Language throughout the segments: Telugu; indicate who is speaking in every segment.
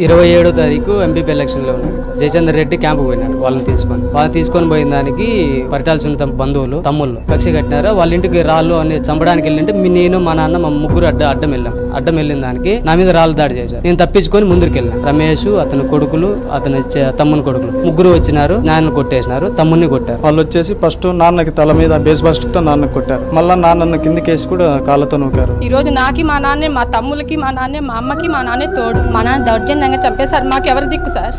Speaker 1: 27వ తారీఖు ఎంపీపీ ఎలక్షన్లో ఉన్నాడు సార్. జయచంద్ర రెడ్డి క్యాంపు పోయినాడు. వాళ్ళని తీసుకొని పోయిన దానికి పరిటాల్సిన తమ బంధువులు తమ్ముళ్ళు కక్ష కట్టినారు. వాళ్ళ ఇంటికి రాళ్ళు అని చంపడానికి వెళ్ళింటే నేను మా నాన్న మా ముగ్గురు అడ్డం వెళ్ళిన దానికి నా మీద రాళ్ళు దాడి చేశారు. నేను తప్పించుకొని ముందుకు వెళ్ళాను. రమేష్ అతని కొడుకులు అతని తమ్ముని కొడుకులు ముగ్గురు వచ్చినారు. నాన్న కొట్టేసినారు, తమ్ముని కొట్టారు.
Speaker 2: వాళ్ళు వచ్చేసి ఫస్ట్ నాన్నకి తల మీద బేస్ బాస్టిక్ తో నాన్నకి కొట్టారు. మళ్ళా నాన్న కిందకేసి కూడా కాళ్ళతో నూకారు.
Speaker 3: ఈ రోజు నాకి మా నాన్నే, మా తమ్ములకి మా నాన్నే, మా అమ్మకి మా నాన్నే తోడు. మా నాన్న దౌర్జన్యంగా చంపేశారు. మాకు ఎవరు దిక్కు సార్?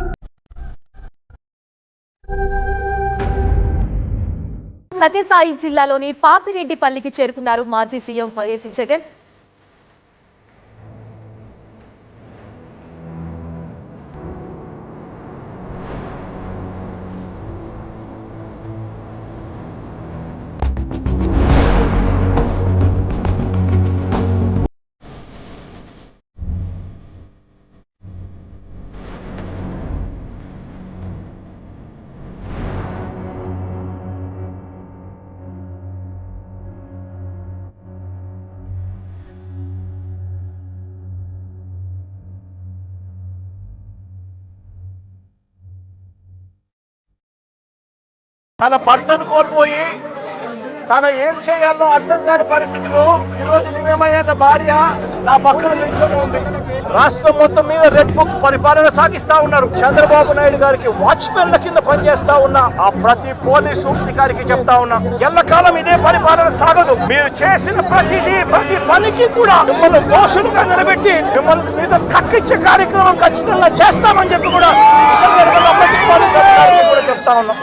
Speaker 4: సత్యసాయి జిల్లాలోని పాపిరెడ్డిపల్లికి చేరుకున్నారు మాజీ సీఎం వైఎస్ జగన్.
Speaker 5: తన భర్తను కోల్పోయి తను ఏం చేయాలో అర్థం కాని పరిస్థితిలో ఈరోజు నిజమైన భార్య నా పక్కన నిల్చొని ఉంది. రాష్ట్రం మొత్తం మీద రెడ్ బుక్ పరిపాలన సాగిస్తా ఉన్నారు. చంద్రబాబు నాయుడు గారికి వాచ్మెన్ల కింద పనిచేస్తా ఉన్న ఆ ప్రతి పోలీసు అధికారికి చెప్తా ఉన్నా, ఎల్లకాలం ఇదే పరిపాలన సాగదు. మీరు చేసిన ప్రతి పనికి కూడా మిమ్మల్ని దోషులుగా నిలబెట్టి మిమ్మల్ని మీద కక్కిచ్చే కార్యక్రమం ఖచ్చితంగా చేస్తామని చెప్పి కూడా ఈ సందర్భంగా ప్రతి పోలీసు అధికారికి కూడా చెప్తా ఉన్నాం.